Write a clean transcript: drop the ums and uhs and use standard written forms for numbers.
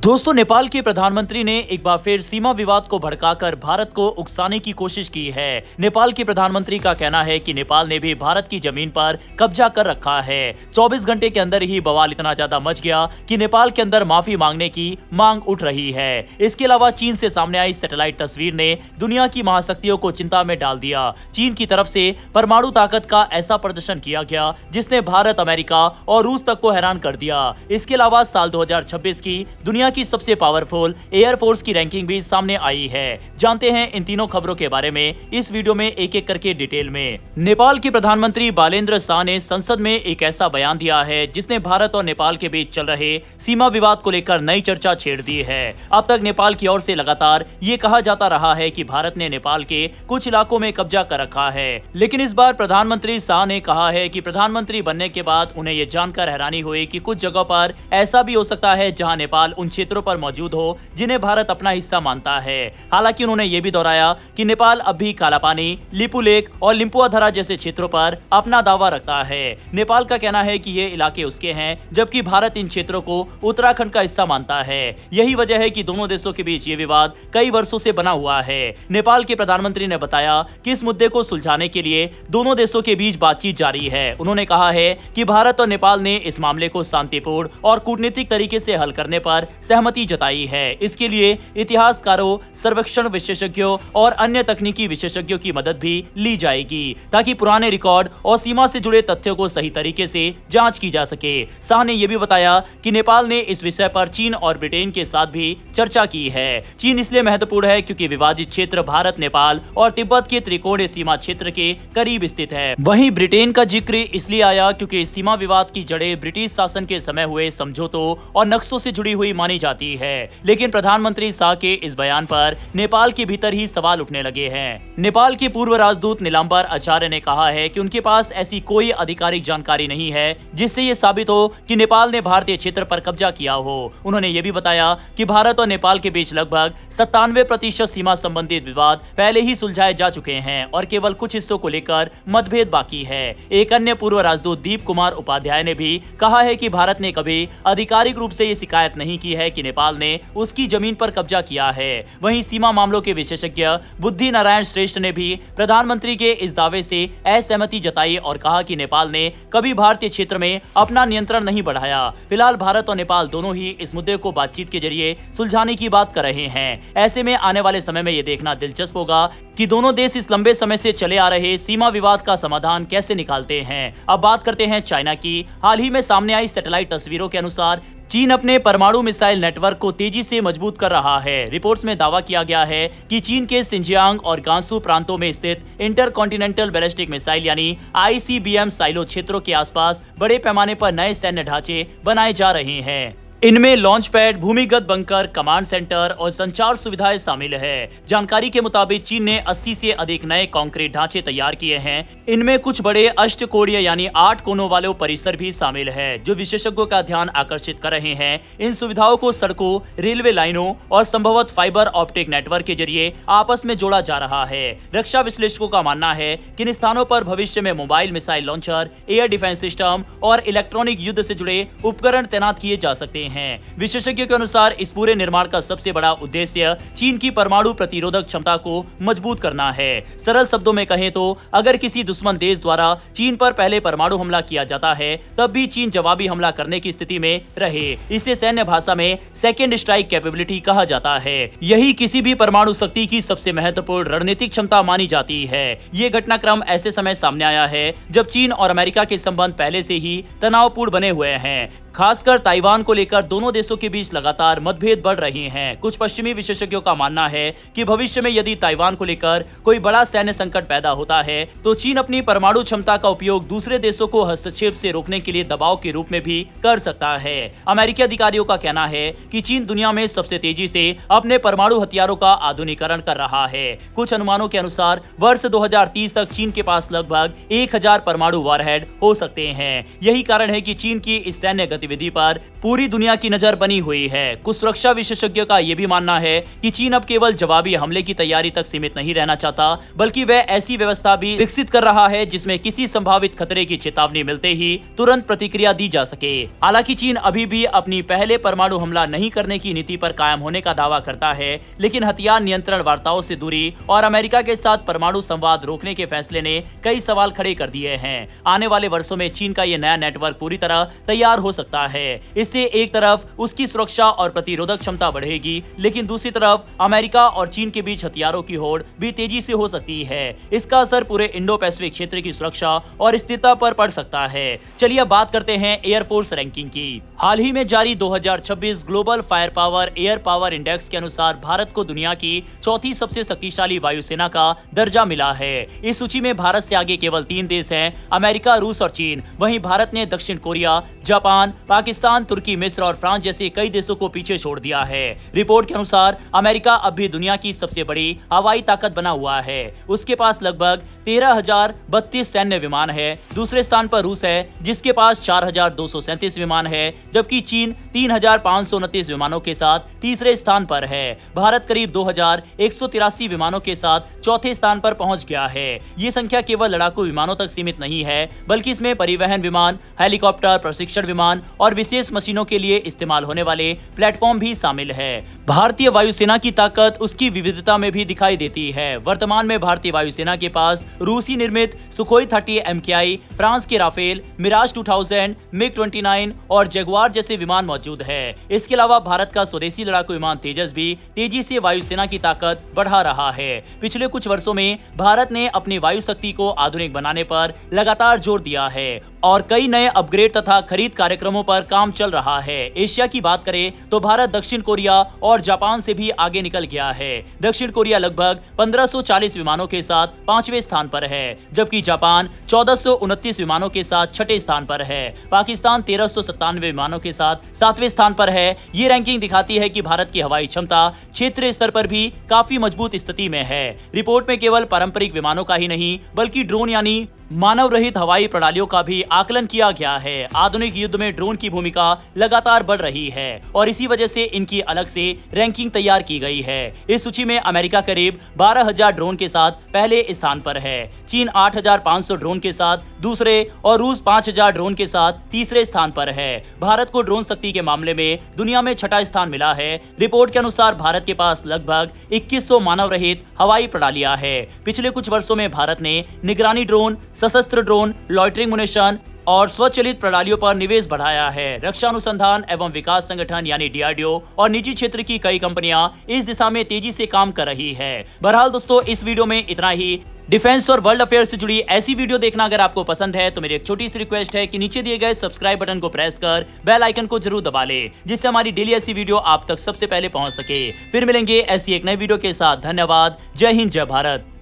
दोस्तों, नेपाल के प्रधानमंत्री ने एक बार फिर सीमा विवाद को भड़काकर भारत को उकसाने की कोशिश की है। नेपाल के प्रधानमंत्री का कहना है कि नेपाल ने भी भारत की जमीन पर कब्जा कर रखा है। 24 घंटे के अंदर ही बवाल इतना ज्यादा मच गया कि नेपाल के अंदर माफी मांगने की मांग उठ रही है। इसके अलावा चीन से सामने आई सैटेलाइट तस्वीर ने दुनिया की महाशक्तियों को चिंता में डाल दिया। चीन की तरफ से परमाणु ताकत का ऐसा प्रदर्शन किया गया जिसने भारत, अमेरिका और रूस तक को हैरान कर दिया। इसके अलावा साल 2026 की दुनिया की सबसे पावरफुल एयरफोर्स की रैंकिंग भी सामने आई है। जानते हैं इन तीनों खबरों के बारे में इस वीडियो में एक एक करके डिटेल में। नेपाल के प्रधानमंत्री बालेन्द्र शाह ने संसद में एक ऐसा बयान दिया है जिसने भारत और नेपाल के बीच चल रहे सीमा विवाद को लेकर नई चर्चा छेड़ दी है। अब तक नेपाल की ओर से लगातार ये कहा जाता रहा है कि भारत ने नेपाल के कुछ इलाकों में कब्जा कर रखा है, लेकिन इस बार प्रधानमंत्री शाह ने कहा है कि प्रधानमंत्री बनने के बाद उन्हें यह जानकर हैरानी हुई कि कुछ जगहों पर ऐसा भी हो सकता है जहां नेपाल उन क्षेत्रों पर मौजूद हो जिन्हें भारत अपना हिस्सा मानता है। हालांकि उन्होंने ये भी दोहराया कि नेपाल अब भी कालापानी, लिपू लेक और लिम्पुआधरा जैसे क्षेत्रों पर अपना दावा रखता है। नेपाल का कहना है कि ये इलाके उसके हैं, जबकि भारत इन क्षेत्रों को उत्तराखंड का हिस्सा मानता है। यही वजह है कि दोनों देशों के बीच ये विवाद कई वर्षों से बना हुआ है। नेपाल के प्रधानमंत्री ने बताया कि इस मुद्दे को सुलझाने के लिए दोनों देशों के बीच बातचीत जारी है। उन्होंने कहा है कि भारत और नेपाल ने इस मामले को शांतिपूर्ण और कूटनीतिक तरीके से हल करने पर सहमति जताई है। इसके लिए इतिहासकारों, सर्वेक्षण विशेषज्ञों और अन्य तकनीकी विशेषज्ञों की मदद भी ली जाएगी ताकि पुराने रिकॉर्ड और सीमा से जुड़े तथ्यों को सही तरीके से जांच की जा सके। शाह ने यह भी बताया कि नेपाल ने इस विषय पर चीन और ब्रिटेन के साथ भी चर्चा की है। चीन इसलिए महत्वपूर्ण है क्योंकि विवादित क्षेत्र भारत, नेपाल और तिब्बत के त्रिकोणीय सीमा क्षेत्र के करीब स्थित है। वहीं ब्रिटेन का जिक्र इसलिए आया क्योंकि इस सीमा विवाद की जड़ें ब्रिटिश शासन के समय हुए समझौतों और नक्शों से जुड़ी हुई मानी जाती है। लेकिन प्रधानमंत्री शाह के इस बयान पर नेपाल के भीतर ही सवाल उठने लगे हैं। नेपाल के पूर्व राजदूत नीलांबर आचार्य ने कहा है कि उनके पास ऐसी कोई आधिकारिक जानकारी नहीं है जिससे ये साबित हो कि नेपाल ने भारतीय क्षेत्र पर कब्जा किया हो। उन्होंने ये भी बताया कि भारत और नेपाल के बीच लगभग 97% सीमा संबंधित विवाद पहले ही सुलझाए जा चुके हैं और केवल कुछ हिस्सों को लेकर मतभेद बाकी है। एक अन्य पूर्व राजदूत दीप कुमार उपाध्याय ने भी कहा है कि भारत ने कभी आधिकारिक रूप से ये शिकायत नहीं की है कि नेपाल ने उसकी जमीन पर कब्जा किया है। वहीं सीमा मामलों के विशेषज्ञ बुद्धि नारायण श्रेष्ठ ने भी प्रधानमंत्री के इस दावे से असहमति जताई और कहा कि नेपाल ने कभी भारतीय क्षेत्र में अपना नियंत्रण नहीं बढ़ाया। फिलहाल भारत और नेपाल दोनों ही इस मुद्दे को बातचीत के जरिए सुलझाने की बात कर रहे हैं। ऐसे में आने वाले समय में ये देखना दिलचस्प होगा कि दोनों देश इस लंबे समय से चले आ रहे सीमा विवाद का समाधान कैसे निकालते हैं। अब बात करते हैं चाइना की। हाल ही में सामने आई सैटेलाइट तस्वीरों के अनुसार चीन अपने परमाणु मिसाइल नेटवर्क को तेजी से मजबूत कर रहा है। रिपोर्ट्स में दावा किया गया है कि चीन के सिंजियांग और गांसू प्रांतों में स्थित इंटरकॉन्टिनेंटल बैलिस्टिक मिसाइल यानी ICBM साइलो क्षेत्रों के आसपास बड़े पैमाने पर नए सैन्य ढांचे बनाए जा रहे हैं। इनमें लॉन्च पैड, भूमिगत बंकर, कमांड सेंटर और संचार सुविधाएं शामिल है। जानकारी के मुताबिक चीन ने 80 से अधिक नए कंक्रीट ढांचे तैयार किए हैं। इनमें कुछ बड़े अष्टकोणीय यानी 8 कोनों वाले परिसर भी शामिल है जो विशेषज्ञों का ध्यान आकर्षित कर रहे हैं। इन सुविधाओं को सड़कों, रेलवे लाइनों और संभवतः फाइबर ऑप्टिक नेटवर्क के जरिए आपस में जोड़ा जा रहा है। रक्षा विश्लेषकों का मानना है कि इन स्थानों पर भविष्य में mobile missile launcher, air defence system और इलेक्ट्रॉनिक युद्ध से जुड़े उपकरण तैनात किए जा सकते हैं। विशेषज्ञों के अनुसार इस पूरे निर्माण का सबसे बड़ा उद्देश्य चीन की परमाणु प्रतिरोधक क्षमता को मजबूत करना है। सरल शब्दों में कहें तो अगर किसी दुश्मन देश द्वारा चीन पर पहले परमाणु हमला किया जाता है तब भी चीन जवाबी हमला करने की स्थिति में रहे। इसे सैन्य भाषा में सेकेंड स्ट्राइक कैपेबिलिटी कहा जाता है। यही किसी भी परमाणु शक्ति की सबसे महत्वपूर्ण रणनीतिक क्षमता मानी जाती है। ये घटनाक्रम ऐसे समय सामने आया है जब चीन और अमेरिका के संबंध पहले से ही तनावपूर्ण बने हुए हैं। खासकर ताइवान को लेकर दोनों देशों के बीच लगातार मतभेद बढ़ रहे हैं। कुछ पश्चिमी विशेषज्ञों का मानना है कि भविष्य में यदि ताइवान को लेकर कोई बड़ा सैन्य संकट पैदा होता है तो चीन अपनी परमाणु क्षमता का उपयोग दूसरे देशों को हस्तक्षेप से रोकने के लिए दबाव के रूप में भी कर सकता है। अमेरिकी अधिकारियों का कहना है कि चीन दुनिया में सबसे तेजी से अपने परमाणु हथियारों का आधुनिकीकरण कर रहा है। कुछ अनुमानों के अनुसार वर्ष 2030 तक चीन के पास लगभग 1000 परमाणु वॉरहेड हो सकते हैं। यही कारण है कि चीन की इस सैन्य गतिविधि गतिविधि पर पूरी दुनिया की नजर बनी हुई है। कुछ सुरक्षा विशेषज्ञों का यह भी मानना है कि चीन अब केवल जवाबी हमले की तैयारी तक सीमित नहीं रहना चाहता, बल्कि वह ऐसी व्यवस्था भी विकसित कर रहा है जिसमें किसी संभावित खतरे की चेतावनी मिलते ही तुरंत प्रतिक्रिया दी जा सके। हालांकि चीन अभी भी अपनी पहले परमाणु हमला नहीं करने की नीति पर कायम होने का दावा करता है, लेकिन हथियार नियंत्रण वार्ताओं से दूरी और अमेरिका के साथ परमाणु संवाद रोकने के फैसले ने कई सवाल खड़े कर दिए हैं। आने वाले वर्षों में चीन का यह नया नेटवर्क पूरी तरह तैयार हो सकता है। इससे एक तरफ उसकी सुरक्षा और प्रतिरोधक क्षमता बढ़ेगी, लेकिन दूसरी तरफ अमेरिका और चीन के बीच हथियारों की होड़ भी तेजी से हो सकती है। इसका असर पूरे इंडो पैसिफिक क्षेत्र की सुरक्षा और स्थिरता पर पड़ सकता है। चलिए अब बात करते हैं एयरफोर्स रैंकिंग की। हाल ही में जारी 2026 global fire power air power index के अनुसार भारत को दुनिया की चौथी सबसे शक्तिशाली वायुसेना का दर्जा मिला है। इस सूची में भारत से आगे केवल 3 देश हैं, अमेरिका, रूस और चीन। वहीं भारत ने दक्षिण कोरिया, जापान, पाकिस्तान, तुर्की, मिस्र और फ्रांस जैसे कई देशों को पीछे छोड़ दिया है। रिपोर्ट के अनुसार अमेरिका अब भी दुनिया की सबसे बड़ी हवाई ताकत बना हुआ है। उसके पास लगभग 13,032 सैन्य विमान है। दूसरे स्थान पर रूस है जिसके पास 4,237 विमान है, जबकि चीन 3,529 विमानों के साथ तीसरे स्थान पर है। भारत करीब 2,183 विमानों के साथ चौथे स्थान पर पहुंच गया है। ये संख्या केवल लड़ाकू विमानों तक सीमित नहीं है, बल्कि इसमें परिवहन विमान, हेलीकॉप्टर, प्रशिक्षण विमान और विशेष मशीनों के लिए इस्तेमाल होने वाले प्लेटफॉर्म भी शामिल है। भारतीय वायुसेना की ताकत उसकी विविधता में भी दिखाई देती है। वर्तमान में भारतीय वायुसेना के पास रूसी निर्मित सुखोई 30 MKI, फ्रांस के राफेल, मिराज 2000, MiG-29 और जगुआर जैसे विमान मौजूद है। इसके अलावा भारत का स्वदेशी लड़ाकू विमान तेजस भी तेजी से वायुसेना की ताकत बढ़ा रहा है। पिछले कुछ वर्षों में भारत ने अपनी वायु शक्ति को आधुनिक बनाने पर लगातार जोर दिया है और कई नए अपग्रेड तथा खरीद कार्यक्रमों पर काम चल रहा है। एशिया की बात करें तो भारत दक्षिण कोरिया और जापान से भी आगे निकल गया है। दक्षिण कोरिया लगभग 1540 विमानों के साथ 5वें स्थान पर है, जबकि जापान 1429 विमानों के साथ 6ठे स्थान पर है। पाकिस्तान 1397 विमानों के साथ 7वें स्थान पर है। ये रैंकिंग दिखाती है कि भारत की हवाई क्षमता क्षेत्रीय स्तर पर भी काफी मजबूत स्थिति में है। रिपोर्ट में केवल पारंपरिक विमानों का ही नहीं, बल्कि ड्रोन यानी मानव रहित हवाई प्रणालियों का भी आकलन किया गया है। आधुनिक युद्ध में ड्रोन की भूमिका लगातार बढ़ रही है और इसी वजह से इनकी अलग से रैंकिंग तैयार की गई है। इस सूची में अमेरिका करीब 12,000 ड्रोन के साथ पहले स्थान पर है, चीन 8,500 ड्रोन के साथ दूसरे और रूस 5,000 ड्रोन के साथ तीसरे स्थान पर है। भारत को ड्रोन शक्ति के मामले में दुनिया में 6ठा स्थान मिला है। रिपोर्ट के अनुसार भारत के पास लगभग 2100 मानव रहित हवाई प्रणालियां हैं। पिछले कुछ वर्षों में भारत ने निगरानी ड्रोन, सशस्त्र ड्रोन, लॉइटरिंग मुनिशन और स्वचालित प्रणालियों पर निवेश बढ़ाया है। रक्षा अनुसंधान एवं विकास संगठन यानी DRDO और निजी क्षेत्र की कई कंपनियां इस दिशा में तेजी से काम कर रही है। बहरहाल दोस्तों, इस वीडियो में इतना ही। डिफेंस और वर्ल्ड अफेयर से जुड़ी ऐसी वीडियो देखना अगर आपको पसंद है तो मेरी एक छोटी सी रिक्वेस्ट है कि नीचे दिए गए सब्सक्राइब बटन को प्रेस कर बेल आइकन को जरूर दबा ले, जिससे हमारी डेली ऐसी वीडियो आप तक सबसे पहले पहुंच सके। फिर मिलेंगे ऐसी एक नई वीडियो के साथ। धन्यवाद। जय हिंद, जय भारत।